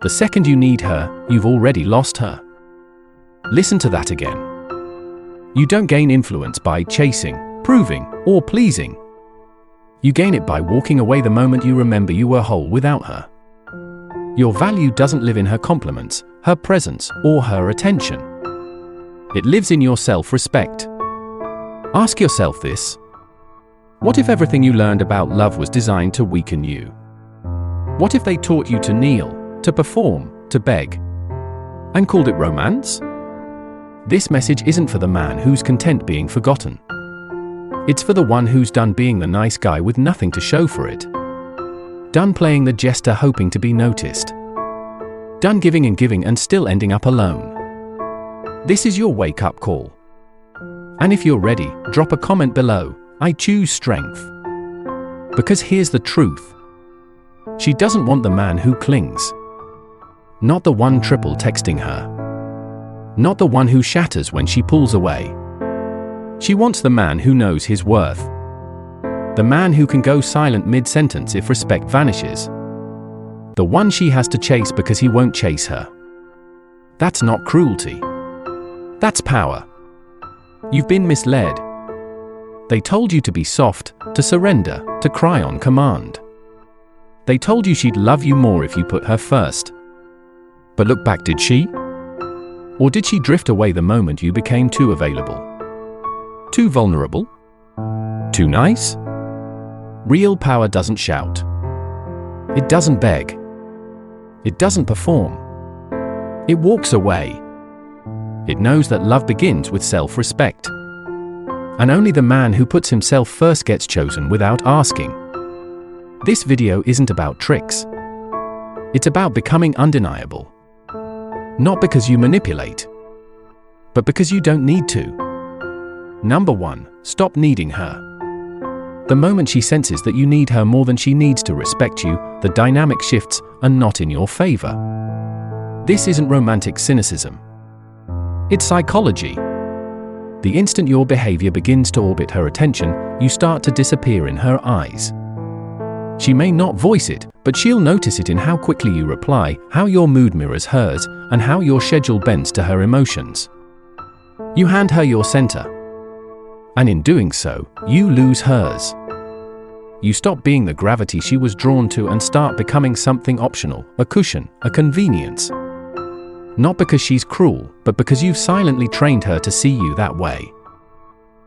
The second you need her, you've already lost her. Listen to that again. You don't gain influence by chasing, proving, or pleasing. You gain it by walking away the moment you remember you were whole without her. Your value doesn't live in her compliments, her presence, or her attention. It lives in your self-respect. Ask yourself this. What if everything you learned about love was designed to weaken you? What if they taught you to kneel, to perform, to beg, and called it romance? This message isn't for the man who's content being forgotten. It's for the one who's done being the nice guy with nothing to show for it. Done playing the jester hoping to be noticed. Done giving and still ending up alone. This is your wake-up call. And if you're ready, drop a comment below. I choose strength. Because here's the truth. She doesn't want the man who clings. Not the one triple texting her. Not the one who shatters when she pulls away. She wants the man who knows his worth. The man who can go silent mid-sentence if respect vanishes. The one she has to chase because he won't chase her. That's not cruelty. That's power. You've been misled. They told you to be soft, to surrender, to cry on command. They told you she'd love you more if you put her first. But look back, did she? Or did she drift away the moment you became too available? Too vulnerable? Too nice? Real power doesn't shout. It doesn't beg. It doesn't perform. It walks away. It knows that love begins with self-respect. And only the man who puts himself first gets chosen without asking. This video isn't about tricks. It's about becoming undeniable. Not because you manipulate, but because you don't need to. Number 1, stop needing her. The moment she senses that you need her more than she needs to respect you, the dynamic shifts and not in your favor. This isn't romantic cynicism. It's psychology. The instant your behavior begins to orbit her attention, you start to disappear in her eyes. She may not voice it, but she'll notice it in how quickly you reply, how your mood mirrors hers, and how your schedule bends to her emotions. You hand her your center. And in doing so, you lose hers. You stop being the gravity she was drawn to and start becoming something optional, a cushion, a convenience. Not because she's cruel, but because you've silently trained her to see you that way.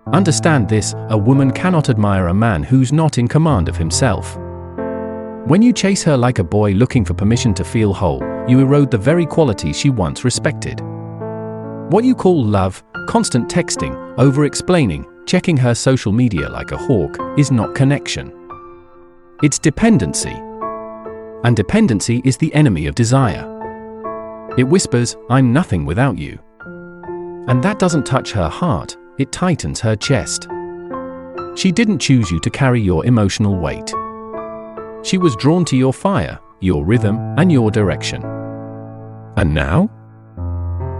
Understand this, a woman cannot admire a man who's not in command of himself. When you chase her like a boy looking for permission to feel whole, you erode the very qualities she once respected. What you call love, constant texting, over-explaining, checking her social media like a hawk, is not connection. It's dependency. And dependency is the enemy of desire. It whispers, "I'm nothing without you." And that doesn't touch her heart, it tightens her chest. She didn't choose you to carry your emotional weight. She was drawn to your fire, your rhythm, and your direction. And now?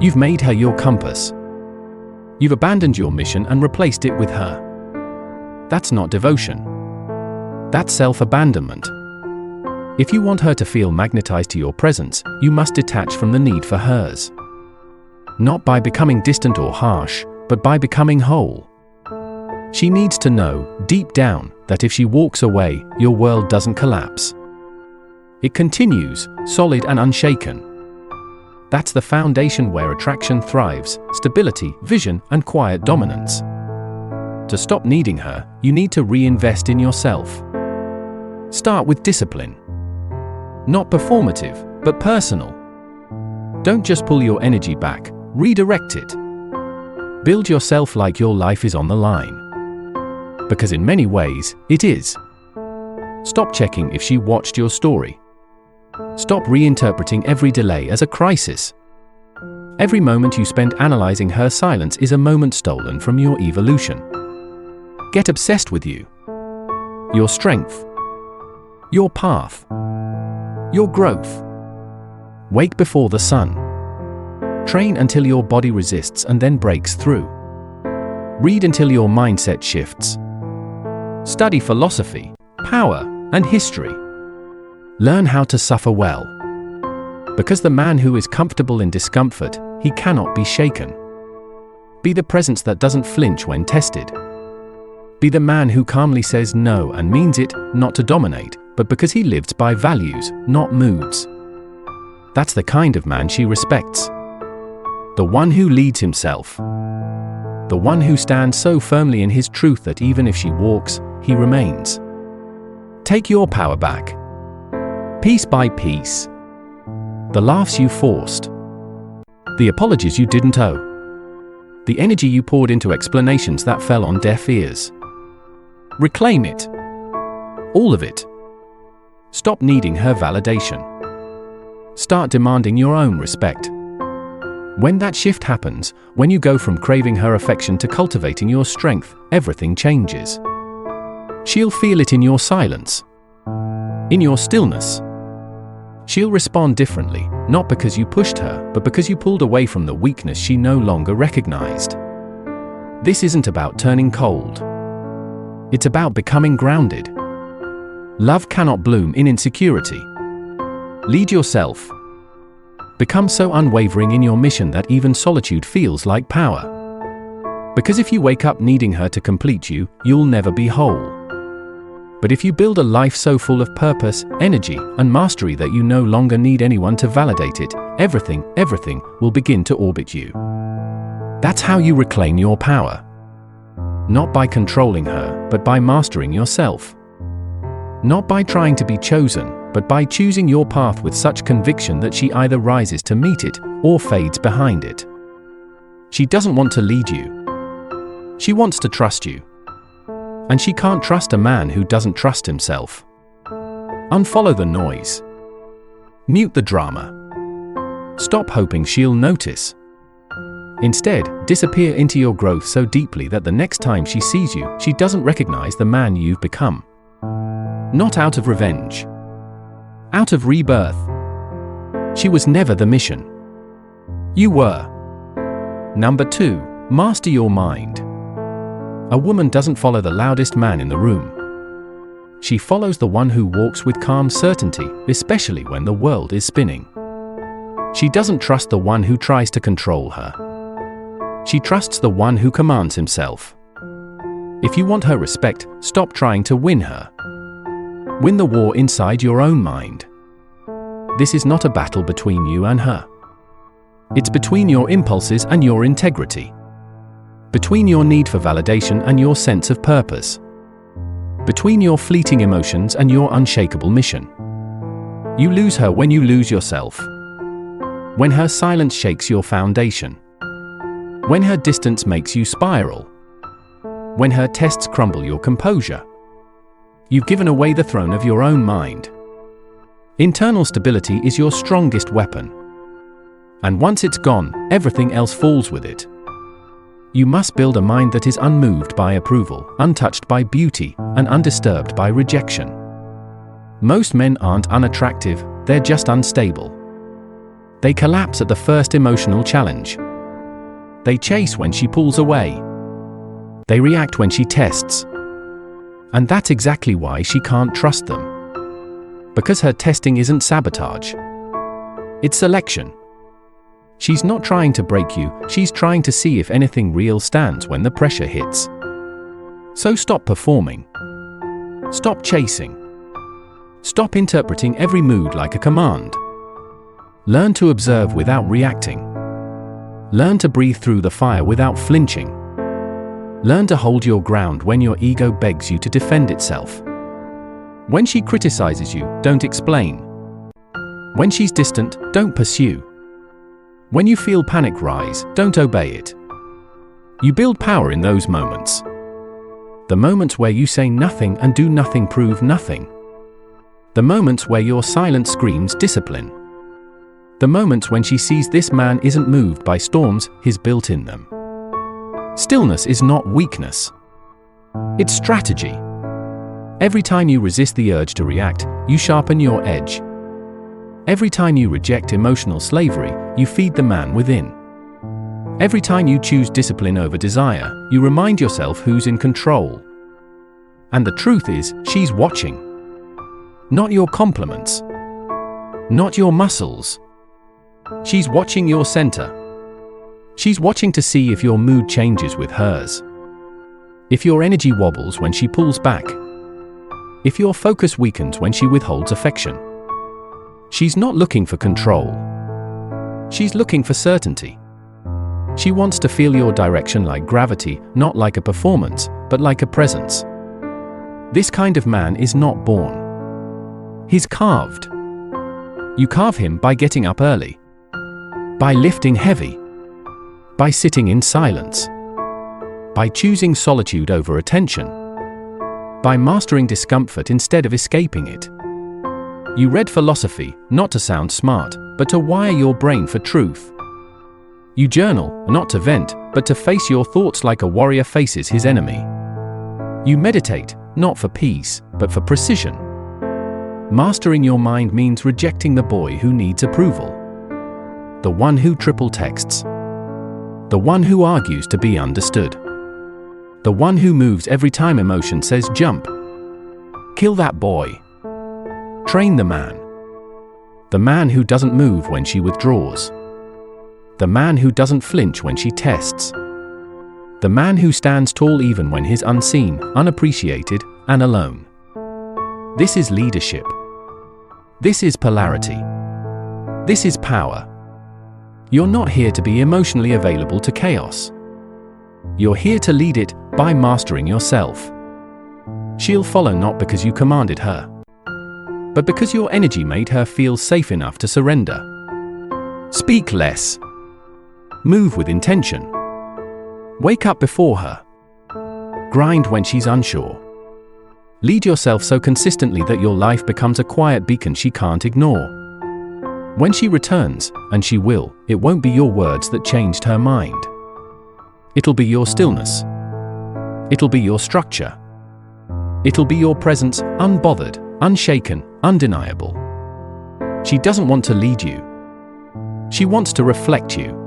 You've made her your compass. You've abandoned your mission and replaced it with her. That's not devotion. That's self-abandonment. If you want her to feel magnetized to your presence, you must detach from the need for hers. Not by becoming distant or harsh, but by becoming whole. She needs to know, deep down, that if she walks away, your world doesn't collapse. It continues, solid and unshaken. That's the foundation where attraction thrives, stability, vision, and quiet dominance. To stop needing her, you need to reinvest in yourself. Start with discipline. Not performative, but personal. Don't just pull your energy back, redirect it. Build yourself like your life is on the line. Because in many ways, it is. Stop checking if she watched your story. Stop reinterpreting every delay as a crisis. Every moment you spend analyzing her silence is a moment stolen from your evolution. Get obsessed with you. Your strength. Your path. Your growth. Wake before the sun. Train until your body resists and then breaks through. Read until your mindset shifts. Study philosophy, power, and history. Learn how to suffer well. Because the man who is comfortable in discomfort, he cannot be shaken. Be the presence that doesn't flinch when tested. Be the man who calmly says no and means it, not to dominate, but because he lives by values, not moods. That's the kind of man she respects. The one who leads himself. The one who stands so firmly in his truth that even if she walks, he remains. Take your power back. Piece by piece. The laughs you forced. The apologies you didn't owe. The energy you poured into explanations that fell on deaf ears. Reclaim it. All of it. Stop needing her validation. Start demanding your own respect. When that shift happens, when you go from craving her affection to cultivating your strength, everything changes. She'll feel it in your silence. In your stillness. She'll respond differently, not because you pushed her, but because you pulled away from the weakness she no longer recognized. This isn't about turning cold. It's about becoming grounded. Love cannot bloom in insecurity. Lead yourself. Become so unwavering in your mission that even solitude feels like power. Because if you wake up needing her to complete you, you'll never be whole. But if you build a life so full of purpose, energy, and mastery that you no longer need anyone to validate it, everything will begin to orbit you. That's how you reclaim your power. Not by controlling her, but by mastering yourself. Not by trying to be chosen, but by choosing your path with such conviction that she either rises to meet it, or fades behind it. She doesn't want to lead you. She wants to trust you. And she can't trust a man who doesn't trust himself. Unfollow the noise. Mute the drama. Stop hoping she'll notice. Instead, disappear into your growth so deeply that the next time she sees you, she doesn't recognize the man you've become. Not out of revenge. Out of rebirth. She was never the mission. You were. Number 2, master your mind. A woman doesn't follow the loudest man in the room. She follows the one who walks with calm certainty, especially when the world is spinning. She doesn't trust the one who tries to control her. She trusts the one who commands himself. If you want her respect, stop trying to win her. Win the war inside your own mind. This is not a battle between you and her. It's between your impulses and your integrity. Between your need for validation and your sense of purpose. Between your fleeting emotions and your unshakable mission. You lose her when you lose yourself. When her silence shakes your foundation. When her distance makes you spiral. When her tests crumble your composure. You've given away the throne of your own mind. Internal stability is your strongest weapon. And once it's gone, everything else falls with it. You must build a mind that is unmoved by approval, untouched by beauty, and undisturbed by rejection. Most men aren't unattractive, they're just unstable. They collapse at the first emotional challenge. They chase when she pulls away. They react when she tests. And that's exactly why she can't trust them. Because her testing isn't sabotage. It's selection. She's not trying to break you, she's trying to see if anything real stands when the pressure hits. So stop performing. Stop chasing. Stop interpreting every mood like a command. Learn to observe without reacting. Learn to breathe through the fire without flinching. Learn to hold your ground when your ego begs you to defend itself. When she criticizes you, don't explain. When she's distant, don't pursue. When you feel panic rise, don't obey it. You build power in those moments. The moments where you say nothing and do nothing prove nothing. The moments where your silence screams discipline. The moments when she sees this man isn't moved by storms, he's built in them. Stillness is not weakness. It's strategy. Every time you resist the urge to react, you sharpen your edge. Every time you reject emotional slavery, you feed the man within. Every time you choose discipline over desire, you remind yourself who's in control. And the truth is, she's watching. Not your compliments. Not your muscles. She's watching your center. She's watching to see if your mood changes with hers. If your energy wobbles when she pulls back. If your focus weakens when she withholds affection. She's not looking for control. She's looking for certainty. She wants to feel your direction like gravity, not like a performance, but like a presence. This kind of man is not born. He's carved. You carve him by getting up early, by lifting heavy, by sitting in silence, by choosing solitude over attention, by mastering discomfort instead of escaping it. You read philosophy, not to sound smart, but to wire your brain for truth. You journal, not to vent, but to face your thoughts like a warrior faces his enemy. You meditate, not for peace, but for precision. Mastering your mind means rejecting the boy who needs approval, the one who triple texts, the one who argues to be understood, the one who moves every time emotion says jump. Kill that boy. Train the man who doesn't move when she withdraws, the man who doesn't flinch when she tests, the man who stands tall even when he's unseen, unappreciated, and alone. This is leadership. This is polarity. This is power. You're not here to be emotionally available to chaos. You're here to lead it by mastering yourself. She'll follow not because you commanded her, but because your energy made her feel safe enough to surrender. Speak less. Move with intention. Wake up before her. Grind when she's unsure. Lead yourself so consistently that your life becomes a quiet beacon she can't ignore. When she returns, and she will, it won't be your words that changed her mind. It'll be your stillness. It'll be your structure. It'll be your presence, unbothered, unshaken, undeniable. She doesn't want to lead you. She wants to reflect you.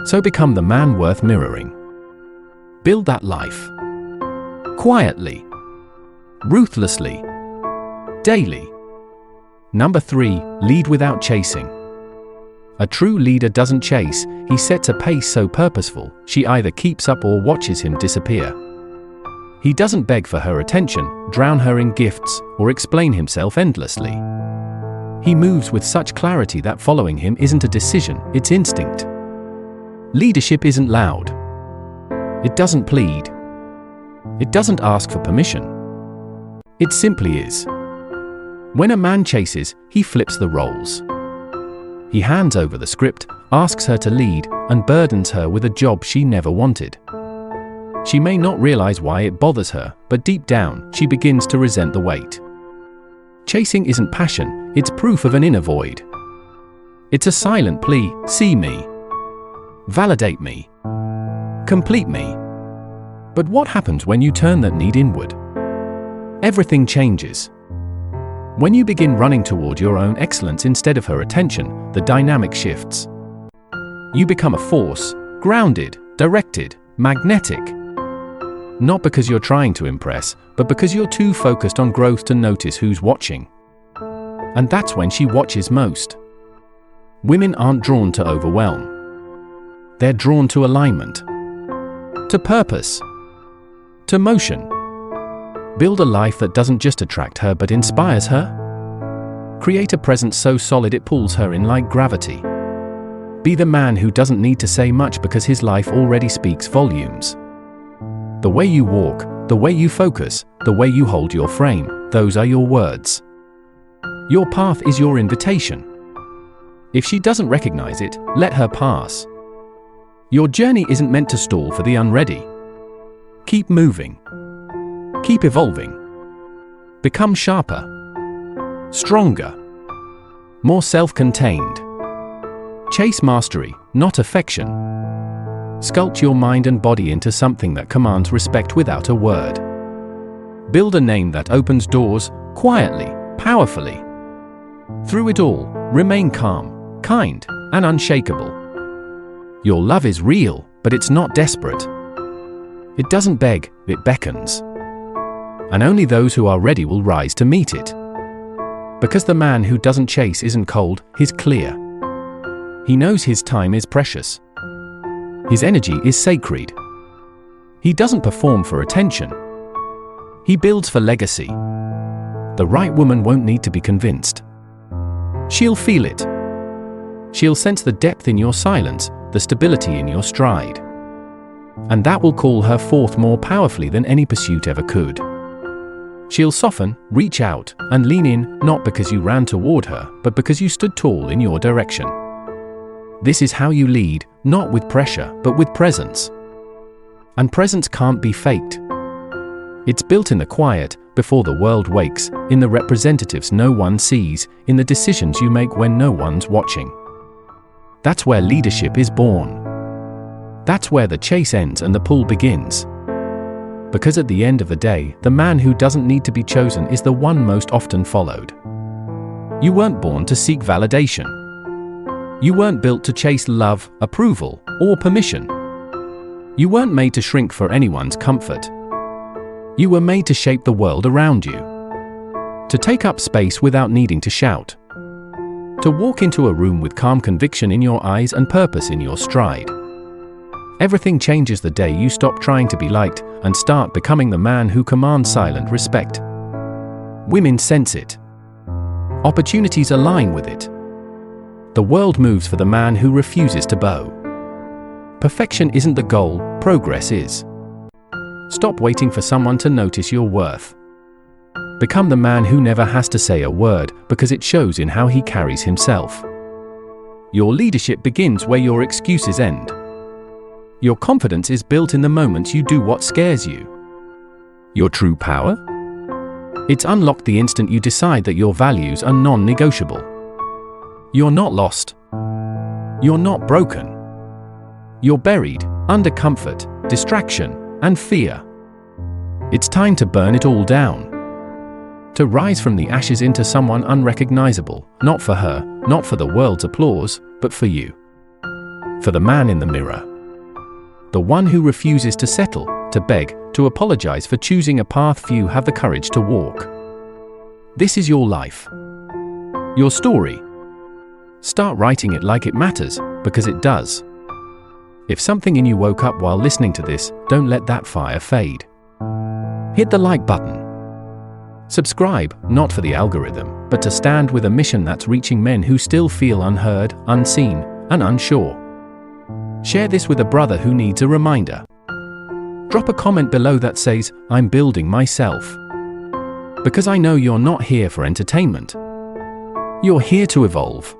So become the man worth mirroring. Build that life. Quietly. Ruthlessly. Daily. Number 3, lead without chasing. A true leader doesn't chase, he sets a pace so purposeful, she either keeps up or watches him disappear. He doesn't beg for her attention, drown her in gifts, or explain himself endlessly. He moves with such clarity that following him isn't a decision, it's instinct. Leadership isn't loud. It doesn't plead. It doesn't ask for permission. It simply is. When a man chases, he flips the roles. He hands over the script, asks her to lead, and burdens her with a job she never wanted. She may not realize why it bothers her, but deep down, she begins to resent the weight. Chasing isn't passion, it's proof of an inner void. It's a silent plea, see me. Validate me. Complete me. But what happens when you turn that need inward? Everything changes. When you begin running toward your own excellence instead of her attention, the dynamic shifts. You become a force, grounded, directed, magnetic. Not because you're trying to impress, but because you're too focused on growth to notice who's watching. And that's when she watches most. Women aren't drawn to overwhelm. They're drawn to alignment, to purpose, to motion. Build a life that doesn't just attract her but inspires her. Create a presence so solid it pulls her in like gravity. Be the man who doesn't need to say much because his life already speaks volumes. The way you walk, the way you focus, the way you hold your frame, those are your words. Your path is your invitation. If she doesn't recognize it, let her pass. Your journey isn't meant to stall for the unready. Keep moving. Keep evolving. Become sharper, stronger, more self-contained. Chase mastery, not affection. Sculpt your mind and body into something that commands respect without a word. Build a name that opens doors, quietly, powerfully. Through it all, remain calm, kind, and unshakable. Your love is real, but it's not desperate. It doesn't beg, it beckons. And only those who are ready will rise to meet it. Because the man who doesn't chase isn't cold, he's clear. He knows his time is precious. His energy is sacred. He doesn't perform for attention. He builds for legacy. The right woman won't need to be convinced. She'll feel it. She'll sense the depth in your silence, the stability in your stride. And that will call her forth more powerfully than any pursuit ever could. She'll soften, reach out, and lean in, not because you ran toward her, but because you stood tall in your direction. This is how you lead, not with pressure, but with presence. And presence can't be faked. It's built in the quiet, before the world wakes, in the representatives no one sees, in the decisions you make when no one's watching. That's where leadership is born. That's where the chase ends and the pull begins. Because at the end of the day, the man who doesn't need to be chosen is the one most often followed. You weren't born to seek validation. You weren't built to chase love, approval, or permission. You weren't made to shrink for anyone's comfort. You were made to shape the world around you. To take up space without needing to shout. To walk into a room with calm conviction in your eyes and purpose in your stride. Everything changes the day you stop trying to be liked and start becoming the man who commands silent respect. Women sense it. Opportunities align with it. The world moves for the man who refuses to bow. Perfection isn't the goal, progress is. Stop waiting for someone to notice your worth. Become the man who never has to say a word because it shows in how he carries himself. Your leadership begins where your excuses end. Your confidence is built in the moments you do what scares you. Your true power? It's unlocked the instant you decide that your values are non-negotiable. You're not lost. You're not broken. You're buried under comfort, distraction, and fear. It's time to burn it all down. To rise from the ashes into someone unrecognizable, not for her, not for the world's applause, but for you. For the man in the mirror. The one who refuses to settle, to beg, to apologize for choosing a path few have the courage to walk. This is your life. Your story. Start writing it like it matters, because it does. If something in you woke up while listening to this, don't let that fire fade. Hit the like button. Subscribe, not for the algorithm, but to stand with a mission that's reaching men who still feel unheard, unseen, and unsure. Share this with a brother who needs a reminder. Drop a comment below that says, "I'm building myself." Because I know you're not here for entertainment. You're here to evolve.